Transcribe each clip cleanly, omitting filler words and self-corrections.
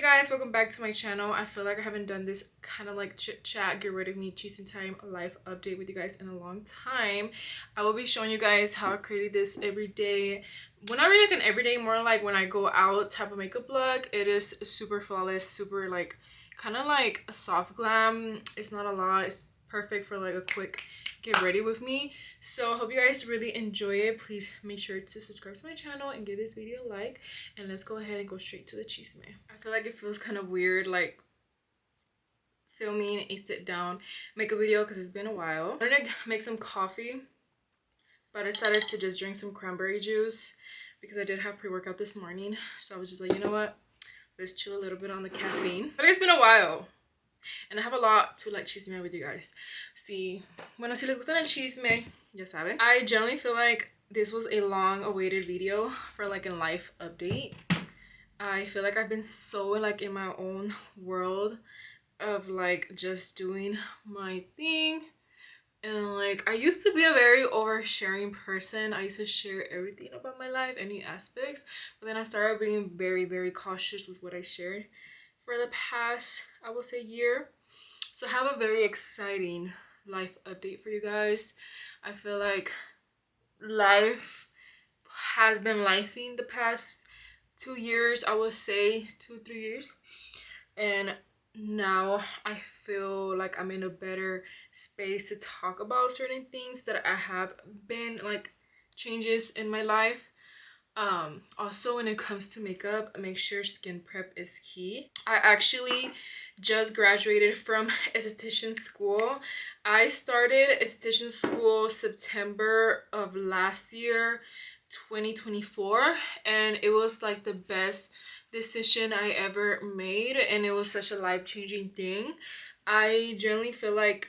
Guys, welcome back to my channel. I feel like I haven't done this kind of like chit chat, get rid of me, cheating time life update with you guys in a long time. I will be showing you guys how I created this every day. Well, not really like an everyday, more like when I go out type of makeup look. It is super flawless, super like kind of like a soft glam. It's not a lot. It's perfect for like a quick get ready with me. So I hope you guys really enjoy it. Please make sure to subscribe to my channel and give this video a like, and let's go ahead and go straight to the chisme. I feel like it feels kind of weird like filming a sit down makeup video because it's been a while. I wanted to make some coffee, but I decided to just drink some cranberry juice because I did have pre-workout this morning. So I was just like, you know what, let's chill a little bit on the caffeine. But it's been a while and I have a lot to like chisme with you guys. Si les gustan el chisme, ya saben. I generally feel like this was a long awaited video for like a life update. I feel like I've been so like in my own world of like just doing my thing, and like I used to be a very oversharing person. I used to share everything about my life, any aspects, but then I started being very cautious with what I shared for the past, I would say, year. So I have a very exciting life update for you guys. I feel like life has been lifing the past 2 years, I would say 2-3 years, and now I feel like I'm in a better space to talk about certain things that I have been like changes in my life. Also, when it comes to makeup, make sure skin prep is key. I actually just graduated from esthetician school. I started esthetician school September of last year, 2024, and it was like the best decision I ever made, and it was such a life-changing thing. I generally feel like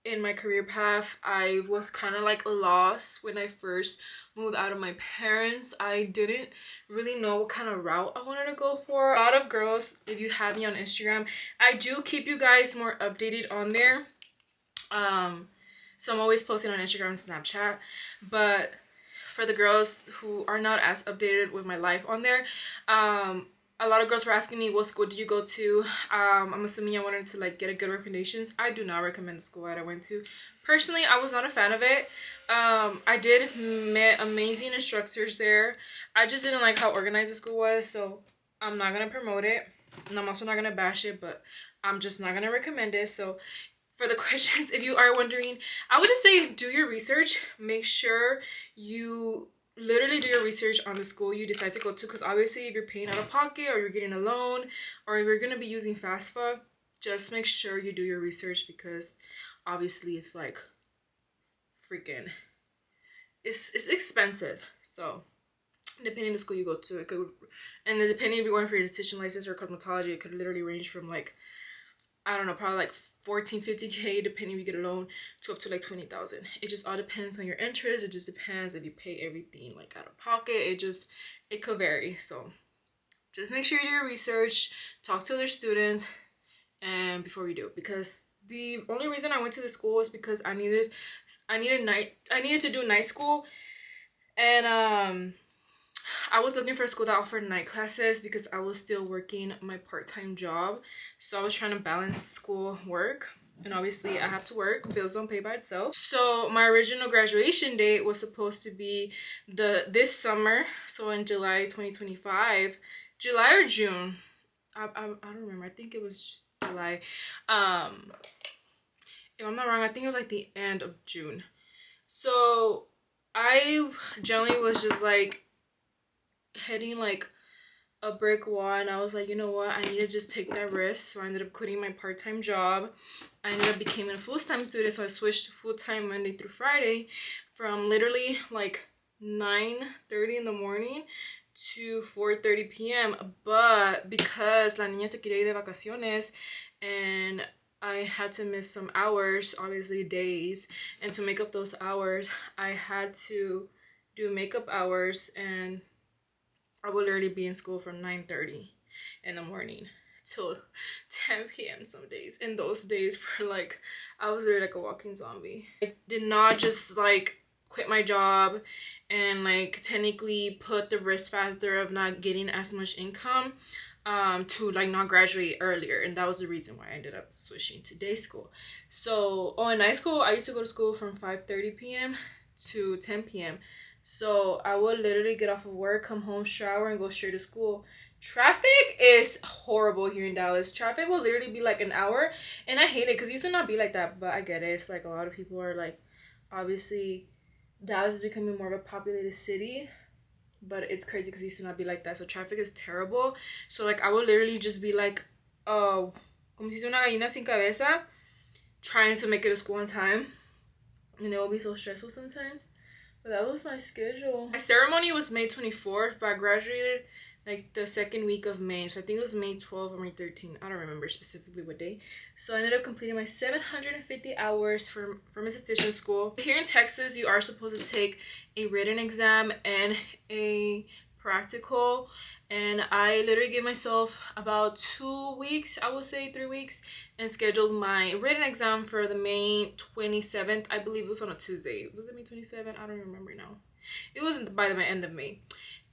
in my career path I was kind of like lost when I first moved out of my parents. I didn't really know what kind of route I wanted to go for. A lot of girls, if you have me on Instagram, I do keep you guys more updated on there. So I'm always posting on Instagram and Snapchat, but for the girls who are not as updated with my life on there, a lot of girls were asking me, what school do you go to? I'm assuming I wanted to like get a good recommendations. I do not recommend the school that I went to. Personally, I was not a fan of it. I did met amazing instructors there. I just didn't like how organized the school was, so I'm not gonna promote it, and I'm also not gonna bash it, but I'm just not gonna recommend it. So for the questions, if you are wondering, I would just say do your research. Make sure you literally do your research on the school you decide to go to, because obviously if you're paying out of pocket or you're getting a loan or if you're going to be using FAFSA, just make sure you do your research, because obviously it's like freaking it's expensive. So depending on the school you go to, it could, and depending if you're going for your esthetician license or cosmetology, it could literally range from like, I don't know, probably like 14-50K depending if you get a loan, to up to like 20,000. It just all depends on your interest. It just depends if you pay everything like out of pocket. It could vary. So just make sure you do your research, talk to other students, and before we do it, because the only reason I went to the school is because I needed to do night school, and I was looking for a school that offered night classes because I was still working my part-time job. So I was trying to balance school work, and obviously I have to work. Bills don't pay by itself. So my original graduation date was supposed to be this summer, so in July 2025. July or June, I don't remember. I think it was July. If I'm not wrong, I think it was like the end of June. So I generally was just like hitting like a brick wall, and I was like, you know what, I need to just take that risk. So I ended up quitting my part-time job. I ended up becoming a full-time student, so I switched to full-time Monday through Friday from literally like 9:30 in the morning to 4:30 p.m. But because la niña se quería ir de vacaciones and I had to miss some hours, obviously days, and to make up those hours I had to do makeup hours, and I would literally be in school from 9:30 in the morning till 10 p.m. some days. And those days were like, I was literally like a walking zombie. I did not just like quit my job and like technically put the risk factor of not getting as much income. to like not graduate earlier, and that was the reason why I ended up switching to day school. So in night school I used to go to school from 5:30 p.m. to 10 p.m. So I would literally get off of work, come home, shower, and go straight to school. Traffic is horrible here in Dallas. Traffic will literally be like an hour, and I hate it because it used to not be like that, but I get it. It's like a lot of people are like, obviously Dallas is becoming more of a populated city, but it's crazy because it used to not be like that. So traffic is terrible. So like I would literally just be like, oh, como si una gallina sin cabeza, trying to make it to school on time, and it will be so stressful sometimes. But that was my schedule. My ceremony was May 24th, but I graduated like the second week of May. So I think it was May 12th or May 13th. I don't remember specifically what day. So I ended up completing my 750 hours from esthetician school. Here in Texas, you are supposed to take a written exam and a practical. And I literally gave myself about 2 weeks, I would say 3 weeks, and scheduled my written exam for the May 27th. I believe it was on a Tuesday. Was it May 27th? I don't remember now. It was by the end of May.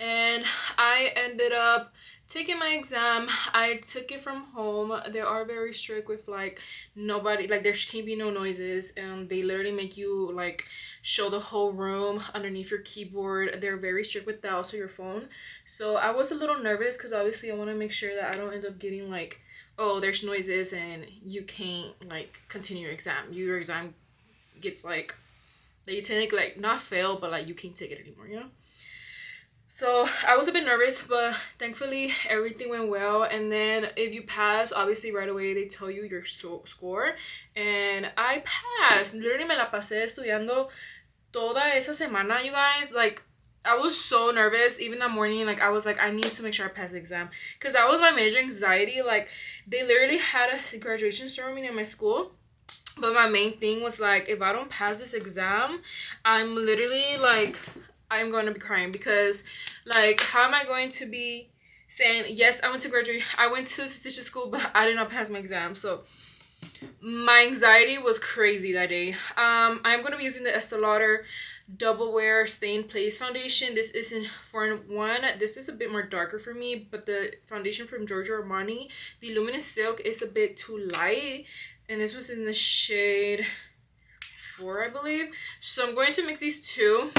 And I ended up taking my exam. I took it from home. They are very strict with like nobody, like there can't be no noises, and they literally make you like show the whole room underneath your keyboard. They're very strict with that, also your phone. So I was a little nervous because obviously I want to make sure that I don't end up getting like, oh, there's noises and you can't like continue your exam. Your exam gets like, that you technically like not fail, but like you can't take it anymore, you know? So I was a bit nervous, but thankfully everything went well. And then if you pass, obviously right away they tell you your score, and I passed. Literally me la pasé estudiando toda esa semana, you guys. Like I was so nervous. Even that morning, like I was like, I need to make sure I pass the exam, because that was my major anxiety. Like they literally had a graduation ceremony in my school, but my main thing was like, if I don't pass this exam, I'm literally like, I'm going to be crying, because like how am I going to be saying, yes, I went to graduate, I went to esthetician school, but I did not pass my exam. So my anxiety was crazy that day. I'm going to be using the Estee Lauder Double Wear Stay in Place foundation. This is in 4-in-1. This is a bit more darker for me, but the foundation from Giorgio Armani, the Luminous Silk, is a bit too light, and this was in the shade 4, I believe. So I'm going to mix these two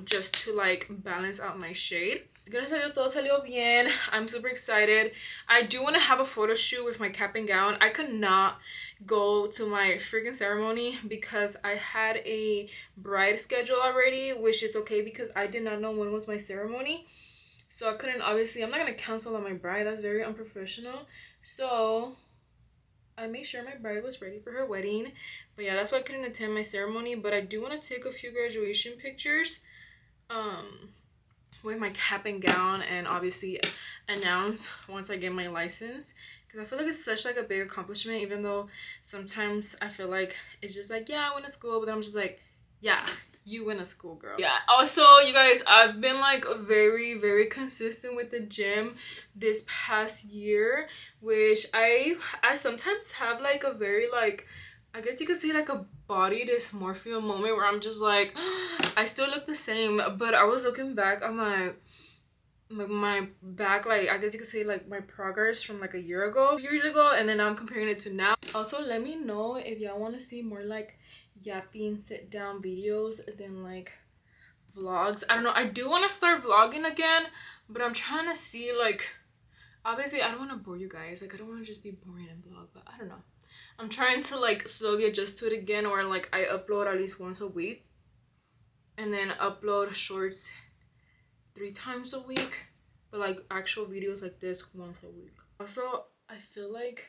just to like balance out my shade. Gracias a Dios todo salió bien. I'm super excited. I do want to have a photo shoot with my cap and gown. I could not go to my freaking ceremony because I had a bride schedule already, which is okay because I did not know when was my ceremony. So I couldn't, obviously, I'm not going to cancel on my bride. That's very unprofessional. So I made sure my bride was ready for her wedding. But yeah, that's why I couldn't attend my ceremony. But I do want to take a few graduation pictures with my cap and gown, and obviously announce once I get my license, because I feel like it's such like a big accomplishment, even though sometimes I feel like it's just like, yeah, I went to school, but then I'm just like, yeah, you went to school, girl. Yeah, also you guys, I've been like very consistent with the gym this past year, which I sometimes have like a very like, I guess you could say like a body dysmorphia moment where I'm just like, I still look the same. But I was looking back on my back, like I guess you could say like my progress from like a year ago, 2 years ago, and then I'm comparing it to now. Also, let me know if y'all want to see more like yapping sit down videos than like vlogs. I don't know, I do want to start vlogging again, but I'm trying to see like, obviously I don't want to bore you guys, like I don't want to just be boring and vlog, but I don't know, I'm trying to like slowly adjust to it again, or like I upload at least once a week and then upload shorts 3 times a week, but like actual videos like this once a week. Also, I feel like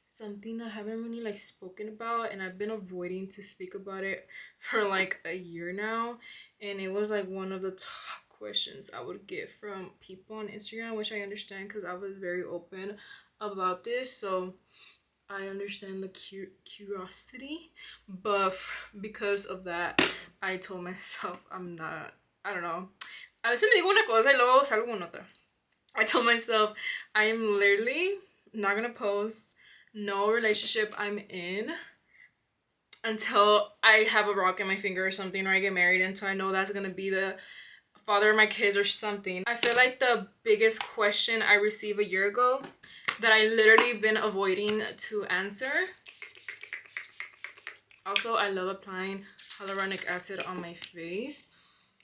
something I haven't really like spoken about, and I've been avoiding to speak about it for like a year now, and it was like one of the top questions I would get from people on Instagram, which I understand because I was very open about this, so I understand the curiosity, but because of that, I told myself I'm not, I don't know, a veces me digo una cosa y luego salgo con otra. I told myself I am literally not gonna post no relationship I'm in until I have a rock in my finger or something, or I get married, until I know that's gonna be the father of my kids or something. I feel like the biggest question I received a year ago that I literally been avoiding to answer. Also, I love applying hyaluronic acid on my face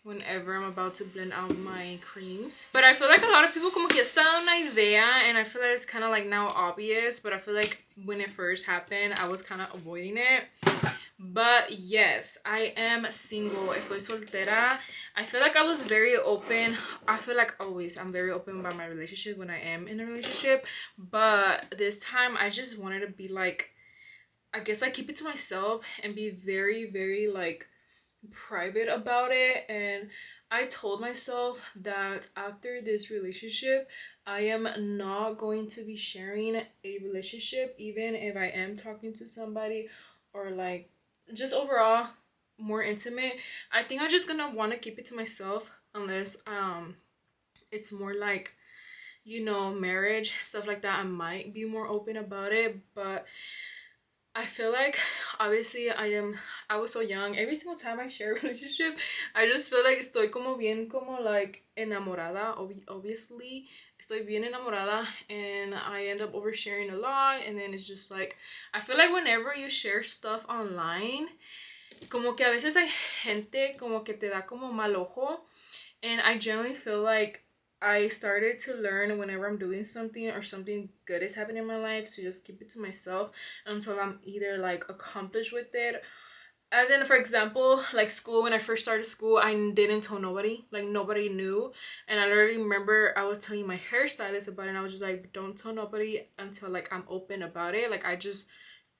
whenever I'm about to blend out my creams. But I feel like a lot of people como que está una idea, and I feel like it's kind of like now obvious, but I feel like when it first happened, I was kind of avoiding it. But yes, I am single. Estoy soltera. I feel like I was very open. I feel like always I'm very open about my relationship when I am in a relationship. But this time I just wanted to be like, I guess I keep it to myself and be very, very like private about it. And I told myself that after this relationship, I am not going to be sharing a relationship, even if I am talking to somebody or like just overall more intimate. I think I'm just gonna want to keep it to myself unless it's more like, you know, marriage stuff like that. I might be more open about it, but I feel like obviously I was so young. Every single time I share a relationship, I just feel like estoy como bien como like enamorada. Obviously estoy bien enamorada, and I end up oversharing a lot, and then it's just like I feel like whenever you share stuff online, como que a veces hay gente como que te da como mal ojo, and I generally feel like I started to learn whenever I'm doing something or something good is happening in my life to just keep it to myself until I'm either like accomplished with it. As in, for example, like school, when I first started school, I didn't tell nobody. Like, nobody knew. And I literally remember I was telling my hairstylist about it, and I was just like, don't tell nobody until like I'm open about it. Like, I just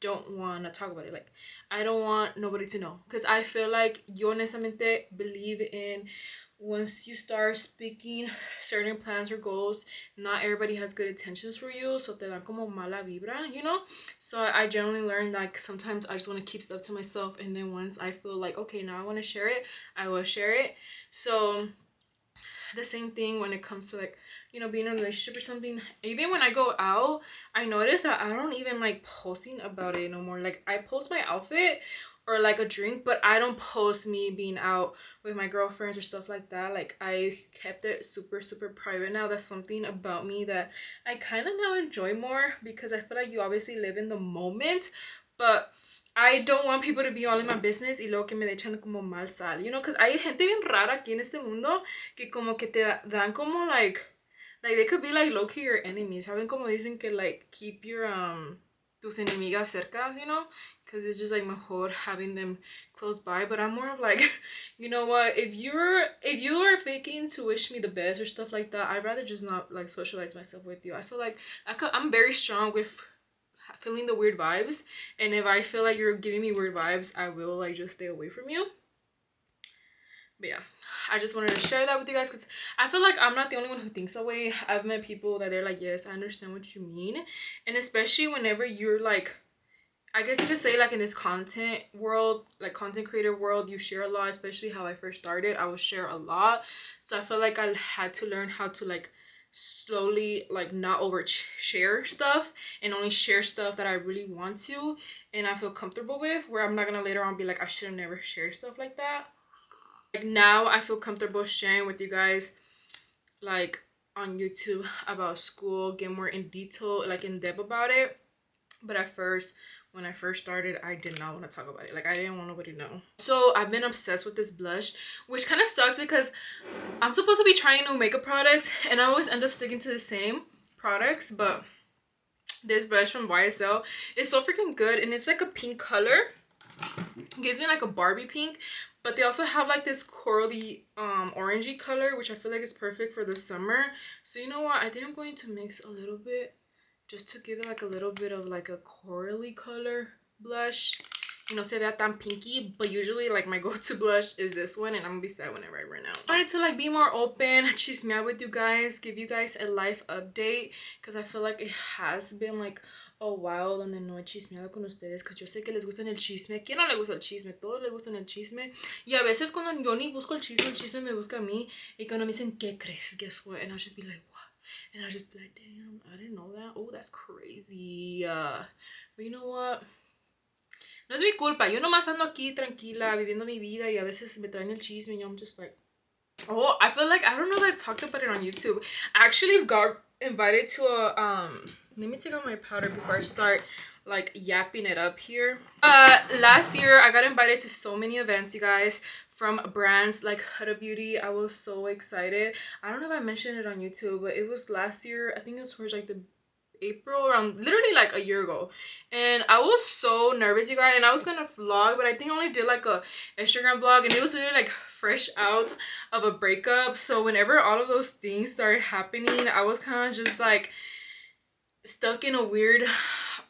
don't want to talk about it. Like, I don't want nobody to know, because I feel like yo honestamente believe in once you start speaking certain plans or goals, not everybody has good intentions for you, so te dan como mala vibra, you know. So I generally learned like sometimes I just want to keep stuff to myself, and then once I feel like okay, now I want to share it, I will share it. So the same thing when it comes to like, you know, being in a relationship or something. Even when I go out, I notice that I don't even like posting about it no more. Like, I post my outfit or like a drink, but I don't post me being out with my girlfriends or stuff like that. Like, I kept it super private now. That's something about me that I kind of now enjoy more, because I feel like you obviously live in the moment, but I don't want people to be all in my business y luego que me echan como mal sal, you know, because hay gente bien rara aquí en este mundo que como que te dan como like they could be like low-key your enemies. Saben como dicen que like keep your tus enemigas cerca, you know, because it's just like mejor having them close by. But I'm more of like, you know what, if you are faking to wish me the best or stuff like that, I'd rather just not like socialize myself with you. I feel like I'm very strong with feeling the weird vibes, and if I feel like you're giving me weird vibes, I will like just stay away from you. But yeah, I just wanted to share that with you guys, because I feel like I'm not the only one who thinks that way. I've met people that they're like, yes, I understand what you mean. And especially whenever you're like, I guess you could say like in this content world, like content creator world, you share a lot. Especially how I first started, I would share a lot. So I feel like I had to learn how to like slowly like not overshare stuff and only share stuff that I really want to and I feel comfortable with, where I'm not gonna later on be like I should have never shared stuff like that. Like, now I feel comfortable sharing with you guys like on YouTube about school, get more in detail, like in depth about it. But at first, when I first started, I did not want to talk about it. Like, I didn't want nobody to know. So I've been obsessed with this blush, which kind of sucks because I'm supposed to be trying new makeup products and I always end up sticking to the same products. But this blush from YSL is so freaking good, and it's like a pink color. It gives me like a Barbie pink, but they also have like this corally orangey color, which I feel like is perfect for the summer. So you know what, I think I'm going to mix a little bit just to give it like a little bit of like a corally color blush, you know, se vea tan pinky. But usually like my go-to blush is this one, and I'm gonna be sad whenever I run out. I wanted to like be more open, chismear with you guys, give you guys a life update, because I feel like it has been like a while donde no he chismeado con ustedes, because yo sé que les gustan el chisme. ¿Quién no le gusta el chisme? Todos le gustan el chisme. Y a veces cuando yo ni busco el chisme me busca a mí, y cuando me dicen ¿qué crees? Guess what? And I'll just be like, what? And I'll just be like, damn, I didn't know that. Oh, that's crazy. But you know what? No es mi culpa. Yo nomás ando aquí tranquila, viviendo mi vida, y a veces me traen el chisme y I'm just like, Oh, I feel like I don't know if I talked about it on YouTube. I actually got invited to a let me take out my powder before I start like yapping it up here. Last year I got invited to so many events, you guys, from brands like Huda Beauty. I was so excited. I don't know if I mentioned it on YouTube, but it was last year. I think it was towards like the April, around literally like a year ago, and I was so nervous, you guys. And I was gonna vlog, but I think I only did like a Instagram vlog, and it was literally like fresh out of a breakup. So whenever all of those things started happening, I was kind of just like stuck in a weird,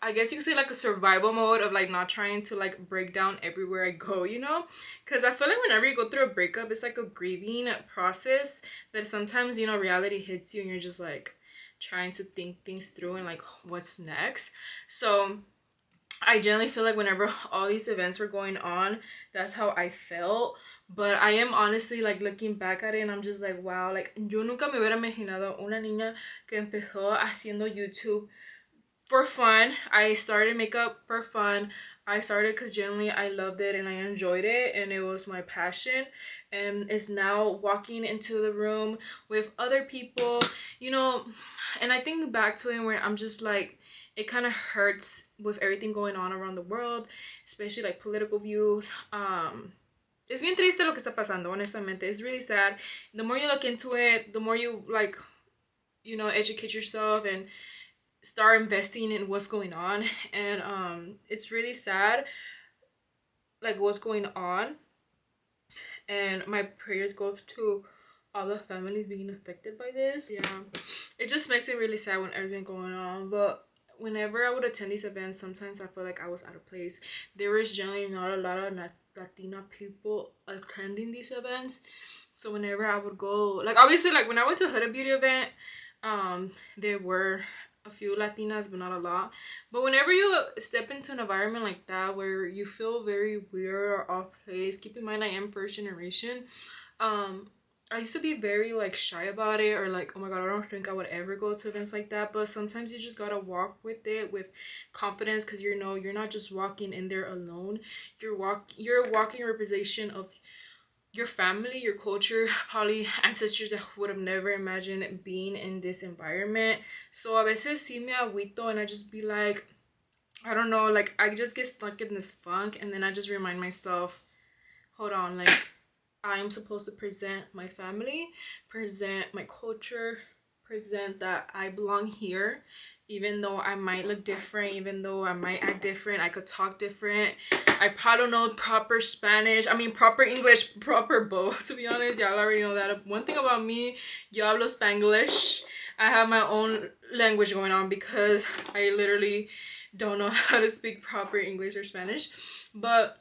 I guess you could say, like a survival mode of like not trying to like break down everywhere I go, you know, because I feel like whenever you go through a breakup, it's like a grieving process that sometimes, you know, reality hits you and you're just like trying to think things through and like what's next. So I generally feel like whenever all these events were going on, that's how I felt. But I am honestly like looking back at it and I'm just like, wow, like yo nunca me hubiera imaginado una niña que empezó haciendo YouTube for fun. I started makeup for fun. I started because generally I loved it and I enjoyed it and it was my passion, and it's now walking into the room with other people, you know. And I think back to it where I'm just like, it kind of hurts with everything going on around the world, especially like political views. Es bien triste lo que está pasando, honestamente. It's really sad. The more you look into it, the more you like, you know, educate yourself and start investing in what's going on. And it's really sad like what's going on, and my prayers go to all the families being affected by this. Yeah, it just makes me really sad when everything going on. But whenever I would attend these events, sometimes I feel like I was out of place. There was generally not a lot of Latina people attending these events. So whenever I would go, like obviously like when I went to a Huda Beauty event, there were a few Latinas, but not a lot. But whenever you step into an environment like that where you feel very weird or off place, keep in mind I am first generation. I used to be very like shy about it, or like, oh my god, I don't think I would ever go to events like that. But sometimes you just gotta walk with it with confidence, because you know you're not just walking in there alone. You're a walking representation of your family, your culture, probably ancestors that would have never imagined being in this environment. So a veces sí me agüito and I just be like, I don't know, like I just get stuck in this funk, and then I just remind myself, hold on, like I'm supposed to present my family, present my culture, present that I belong here. Even though I might look different, even though I might act different, I could talk different, I probably don't know proper Spanish, I mean proper English, proper both, to be honest. Y'all already know that. One thing about me, yo hablo Spanglish. I have my own language going on because I literally don't know how to speak proper English or Spanish. But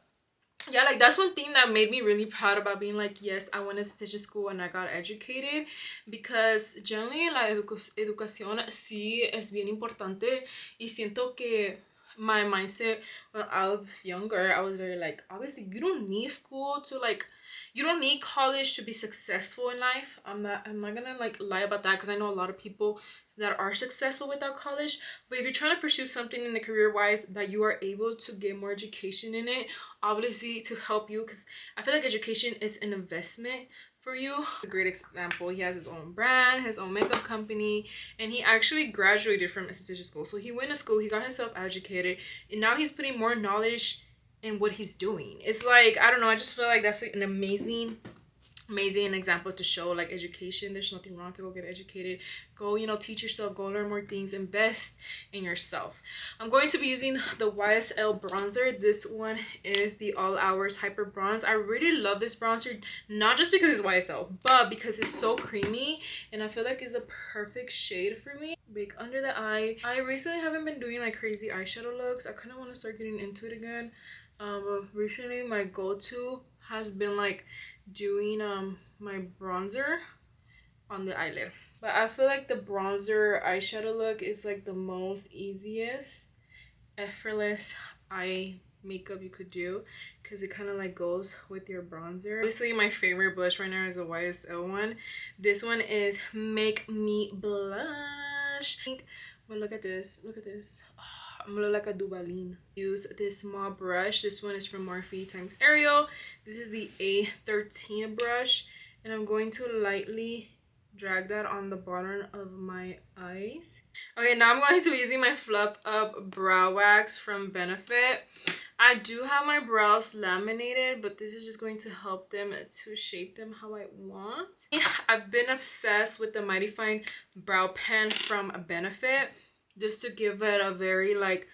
yeah, like that's one thing that made me really proud about being like, yes, I went to stitches school and I got educated, because generally la educación sí es bien importante. Y siento que my mindset when I was younger, I was very like, obviously you don't need school to like, you don't need college to be successful in life. I'm not gonna like lie about that, because I know a lot of people that are successful without college. But if you're trying to pursue something in the career wise that you are able to get more education in it, obviously to help you, because I feel like education is an investment for you. A great example, he has his own brand, his own makeup company, and he actually graduated from esthetician school. So he went to school, he got himself educated, and now he's putting more knowledge in what he's doing. It's like, I don't know, I just feel like that's like an amazing example to show like education. There's nothing wrong to go get educated. Go, you know, teach yourself, go learn more things, invest in yourself. I'm going to be using the YSL bronzer. This one is the All Hours Hyper Bronze. I really love this bronzer, not just because it's YSL, but because it's so creamy and I feel like it's a perfect shade for me. Big under the eye. I recently haven't been doing like crazy eyeshadow looks. I kind of want to start getting into it again. But recently my go-to has been like doing my bronzer on the eyelid. But I feel like the bronzer eyeshadow look is like the most easiest, effortless eye makeup you could do, because it kind of like goes with your bronzer. Obviously my favorite blush right now is a YSL one. This one is Make Me Blush. But look at this, look at this. I'm gonna look like a Duvalin. Use this small brush. This one is from Morphe times Ariel. This is the A13 brush, And I'm going to lightly drag that on the bottom of my eyes. Okay, now I'm going to be using my Fluff Up Brow Wax from Benefit. I do have my brows laminated, but this is just going to help them to shape them how I want. I've been obsessed with the Mighty Fine Brow Pen from Benefit, just to give it a very like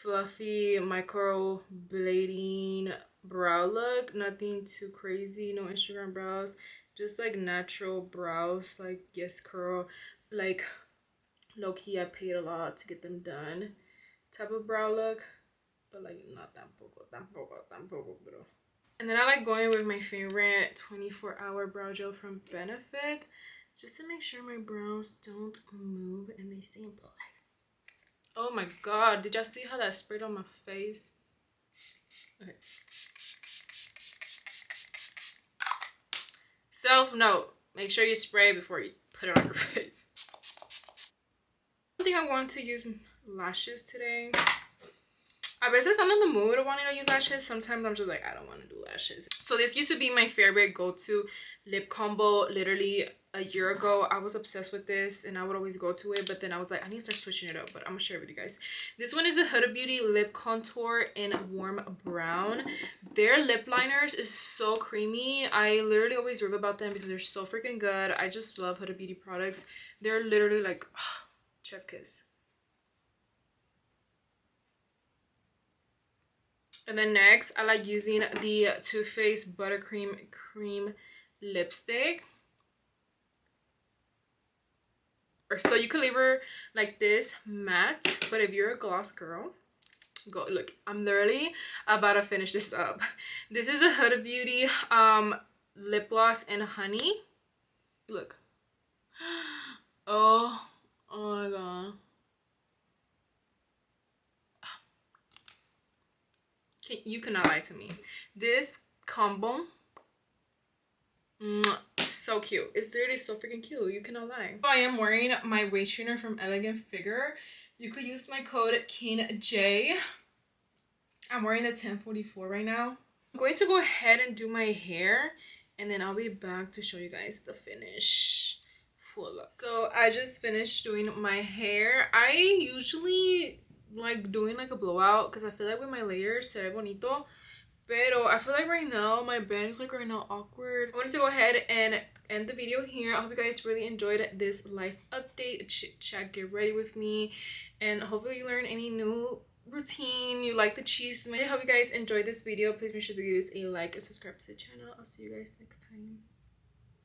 fluffy micro blading brow look. Nothing too crazy, no Instagram brows, just like natural brows, like yes curl, like low-key I paid a lot to get them done type of brow look, but like not tampoco, bro. And then I like going with my favorite 24-hour brow gel from Benefit, just to make sure my brows don't move and they stay in place. Oh my god, did y'all see how that sprayed on my face? Okay. Self note, make sure you spray before you put it on your face. I think I'm going to use lashes today. I veces I'm in the mood of wanting to use lashes. Sometimes I'm just like, I don't want to do lashes. So this used to be my favorite go-to lip combo. Literally a year ago, I was obsessed with this and I would always go to it. But then I was like, I need to start switching it up. But I'm going to share it with you guys. This one is a Huda Beauty Lip Contour in Warm Brown. Their lip liners is so creamy. I literally always rave about them because they're so freaking good. I just love Huda Beauty products. They're literally like, chef kiss. And then next, I like using the Too Faced Buttercream Cream Lipstick. Or so you can leave her like this matte, but if you're a gloss girl, go look. I'm literally about to finish this up. This is a Huda Beauty lip gloss in honey. Look. Oh my god. You cannot lie to me. This combo, so cute. It's literally so freaking cute. You cannot lie. So I am wearing my waist trainer from Elegant Figure. You could use my code KINJ. I'm wearing the 1044 right now. I'm going to go ahead and do my hair, and then I'll be back to show you guys the finish. Full look. So I just finished doing my hair. I usually like doing like a blowout because I feel like with my layers se ve bonito, pero I feel like right now my bangs like right now awkward. I wanted to go ahead and end the video here. I hope you guys really enjoyed this life update, chit chat, get ready with me, and hopefully you learn any new routine, you like the chisme. I hope you guys enjoyed this video. Please make sure to give us a like and subscribe to the channel. I'll see you guys next time.